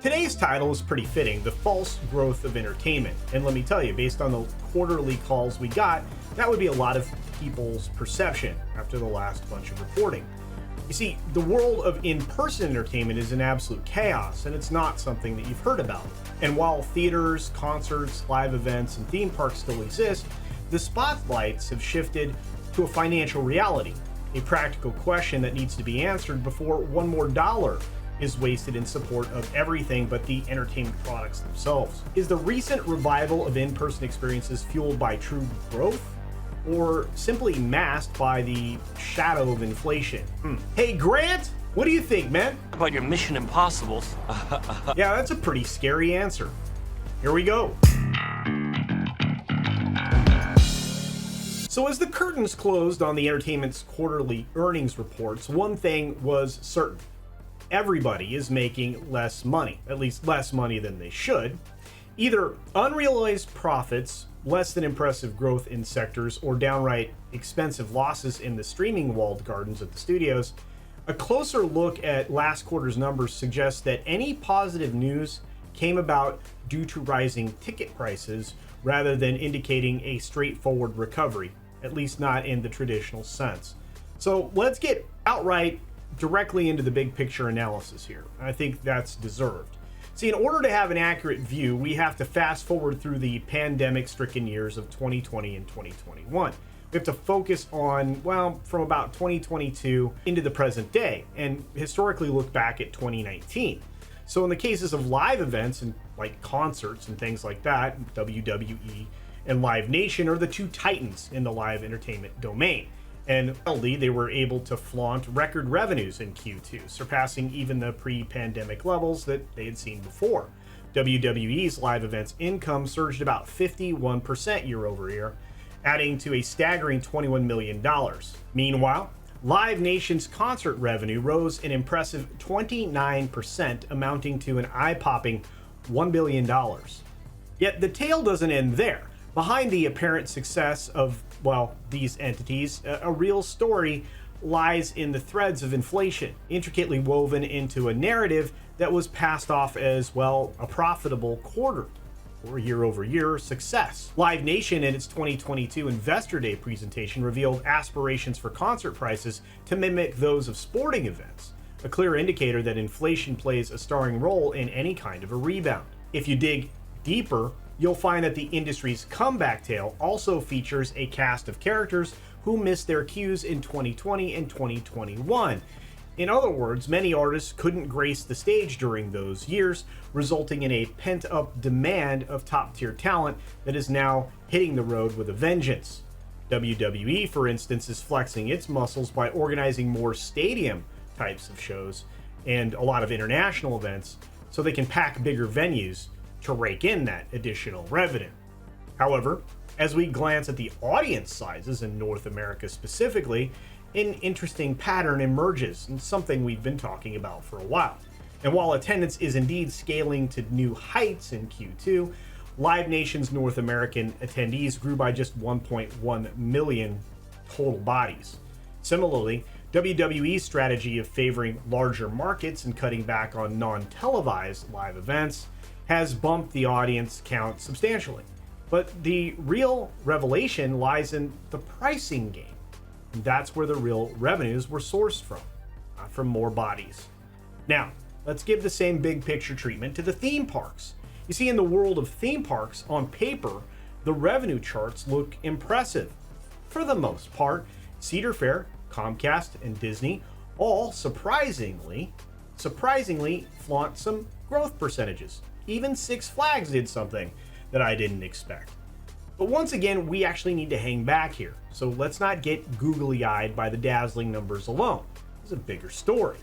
Today's title is pretty fitting, the false growth of entertainment. And let me tell you, based on the quarterly calls we got, that would be a lot of people's perception after the last bunch of reporting. You see, the world of in-person entertainment is in absolute chaos, and it's not something that you've heard about. And while theaters, concerts, live events, and theme parks still exist, the spotlights have shifted to a financial reality, a practical question that needs to be answered before one more dollar is wasted in support of everything but the entertainment products themselves. Is the recent revival of in-person experiences fueled by true growth, or simply masked by the shadow of inflation? Hey Grant, what do you think, man? About your Mission Impossibles? Yeah, that's a pretty scary answer. Here we go. So as the curtains closed on the entertainment's quarterly earnings reports, one thing was certain. Everybody is making less money, at least less money than they should. Either unrealized profits, less than impressive growth in sectors, or downright expensive losses in the streaming walled gardens of the studios. A closer look at last quarter's numbers suggests that any positive news came about due to rising ticket prices rather than indicating a straightforward recovery, at least not in the traditional sense. So let's get outright directly into the big picture analysis here. I think that's deserved. See, in order to have an accurate view, we have to fast forward through the pandemic-stricken years of 2020 and 2021. We have to focus on, well, from about 2022 into the present day, and historically look back at 2019. So in the cases of live events and like concerts and things like that, WWE and Live Nation are the two titans in the live entertainment domain. And finally, they were able to flaunt record revenues in Q2, surpassing even the pre-pandemic levels that they had seen before. WWE's live events income surged about 51% year over year, adding to a staggering $21 million. Meanwhile, Live Nation's concert revenue rose an impressive 29%, amounting to an eye-popping $1 billion. Yet the tale doesn't end there. Behind the apparent success of, well, these entities, a real story lies in the threads of inflation, intricately woven into a narrative that was passed off as, well, a profitable quarter or year-over-year success. Live Nation in its 2022 Investor Day presentation revealed aspirations for concert prices to mimic those of sporting events, a clear indicator that inflation plays a starring role in any kind of a rebound. If you dig deeper, you'll find that the industry's comeback tale also features a cast of characters who missed their cues in 2020 and 2021. In other words, many artists couldn't grace the stage during those years, resulting in a pent-up demand of top-tier talent that is now hitting the road with a vengeance. WWE, for instance, is flexing its muscles by organizing more stadium types of shows and a lot of international events so they can pack bigger venues to rake in that additional revenue. However, as we glance at the audience sizes in North America specifically, an interesting pattern emerges, and something we've been talking about for a while. And while attendance is indeed scaling to new heights in Q2, Live Nation's North American attendees grew by just 1.1 million total bodies. Similarly, WWE's strategy of favoring larger markets and cutting back on non-televised live events has bumped the audience count substantially. But the real revelation lies in the pricing game. And that's where the real revenues were sourced from, not from more bodies. Now, let's give the same big picture treatment to the theme parks. You see, in the world of theme parks, on paper, the revenue charts look impressive. For the most part, Cedar Fair, Comcast, and Disney all surprisingly flaunt some growth percentages. Even Six Flags did something that I didn't expect. But once again, we actually need to hang back here. So let's not get googly-eyed by the dazzling numbers alone. There's a bigger story.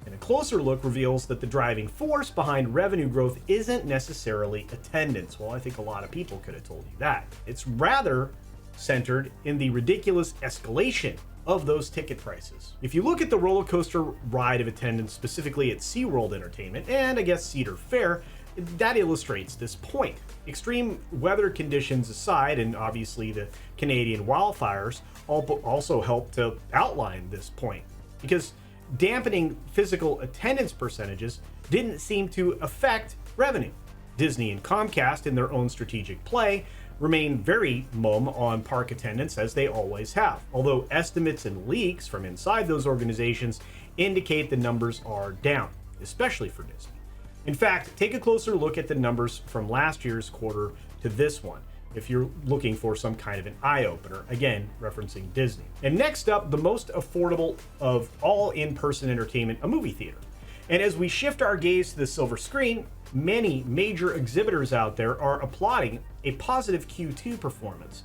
And a closer look reveals that the driving force behind revenue growth isn't necessarily attendance. Well, I think a lot of people could have told you that. It's rather centered in the ridiculous escalation of those ticket prices. If you look at the roller coaster ride of attendance, specifically at SeaWorld Entertainment, and I guess Cedar Fair, that illustrates this point. Extreme weather conditions aside, and obviously the Canadian wildfires also help to outline this point, because dampening physical attendance percentages didn't seem to affect revenue. Disney and Comcast, in their own strategic play, remain very mum on park attendance as they always have, although estimates and leaks from inside those organizations indicate the numbers are down, especially for Disney. In fact, take a closer look at the numbers from last year's quarter to this one, if you're looking for some kind of an eye-opener, again, referencing Disney. And next up, the most affordable of all in-person entertainment, a movie theater. And as we shift our gaze to the silver screen, many major exhibitors out there are applauding a positive Q2 performance.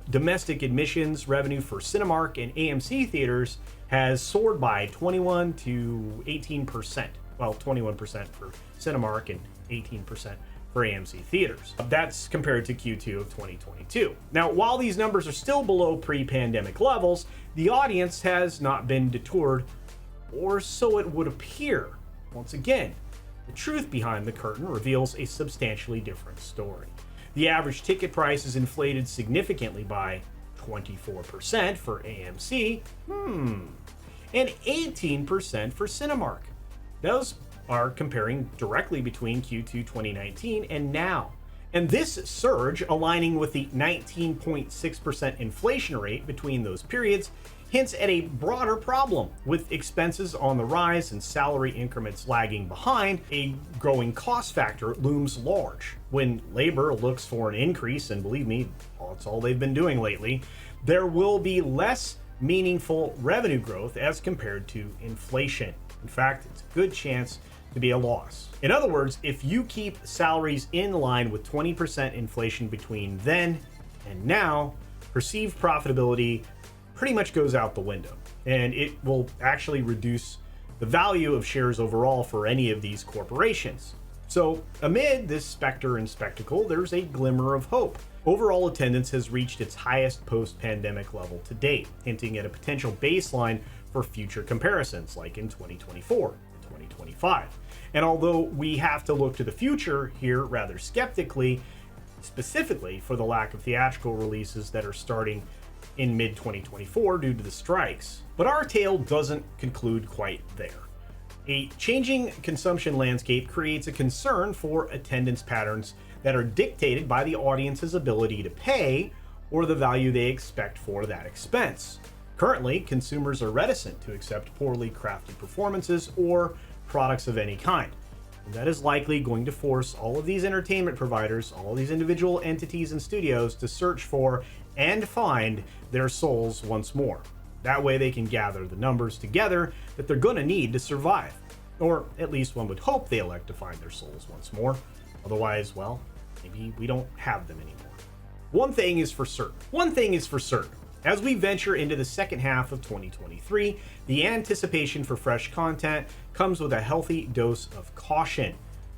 Domestic admissions revenue for Cinemark and AMC theaters has soared by 21 to 18%. Well, 21% for Cinemark and 18% for AMC theaters. That's compared to Q2 of 2022. Now, while these numbers are still below pre-pandemic levels, the audience has not been detoured, or so it would appear. Once again, the truth behind the curtain reveals a substantially different story. The average ticket price is inflated significantly by 24% for AMC, and 18% for Cinemark. Those are comparing directly between Q2 2019 and now. And this surge, aligning with the 19.6% inflation rate between those periods, hints at a broader problem. With expenses on the rise and salary increments lagging behind, a growing cost factor looms large. When labor looks for an increase, and believe me, that's all they've been doing lately, there will be less meaningful revenue growth as compared to inflation. In fact, it's a good chance to be a loss. In other words, if you keep salaries in line with 20% inflation between then and now, perceived profitability pretty much goes out the window, and it will actually reduce the value of shares overall for any of these corporations. So amid this specter and spectacle, there's a glimmer of hope. Overall attendance has reached its highest post-pandemic level to date, hinting at a potential baseline for future comparisons, like in 2024 and 2025. And although we have to look to the future here rather skeptically, specifically for the lack of theatrical releases that are starting in mid-2024 due to the strikes. But our tale doesn't conclude quite there. A changing consumption landscape creates a concern for attendance patterns that are dictated by the audience's ability to pay or the value they expect for that expense. Currently, consumers are reticent to accept poorly crafted performances or products of any kind. And that is likely going to force all of these entertainment providers, all these individual entities and studios to search for and find their souls once more. That way they can gather the numbers together that they're going to need to survive. Or at least one would hope they elect to find their souls once more. Otherwise, well, maybe we don't have them anymore. One thing is for certain. As we venture into the second half of 2023, the anticipation for fresh content comes with a healthy dose of caution.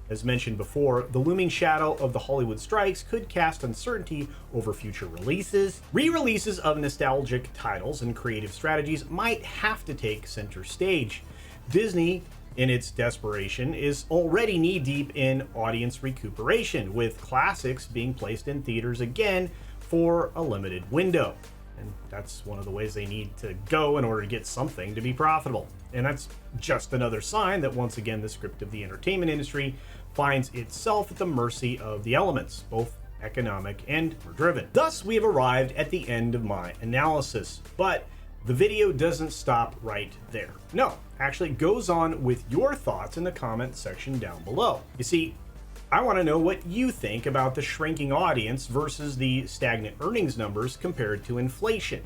As mentioned before, the looming shadow of the Hollywood strikes could cast uncertainty over future releases. Re-releases of nostalgic titles and creative strategies might have to take center stage. Disney, in its desperation, is already knee-deep in audience recuperation, with classics being placed in theaters again for a limited window. And that's one of the ways they need to go in order to get something to be profitable. And that's just another sign that once again the script of the entertainment industry finds itself at the mercy of the elements, both economic and driven. Thus, we have arrived at the end of my analysis, but the video doesn't stop right there. No, actually it goes on with your thoughts in the comment section down below. You see, I want to know what you think about the shrinking audience versus the stagnant earnings numbers compared to inflation.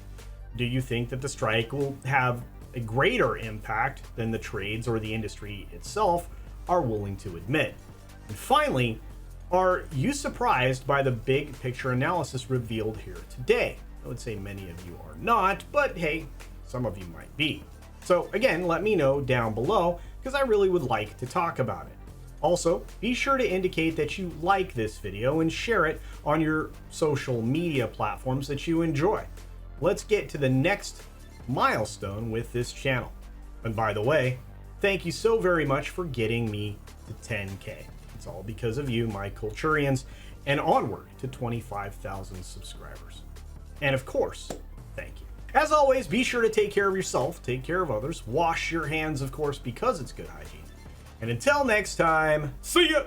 Do you think that the strike will have a greater impact than the trades or the industry itself are willing to admit? And finally, are you surprised by the big picture analysis revealed here today? I would say many of you are not, but hey, some of you might be. So again, let me know down below, because I really would like to talk about it. Also, be sure to indicate that you like this video and share it on your social media platforms that you enjoy. Let's get to the next milestone with this channel. And by the way, thank you so very much for getting me to 10K. It's all because of you, my Culturians, and onward to 25,000 subscribers. And of course, thank you. As always, be sure to take care of yourself, take care of others, wash your hands, of course, because it's good hygiene. And until next time, see ya!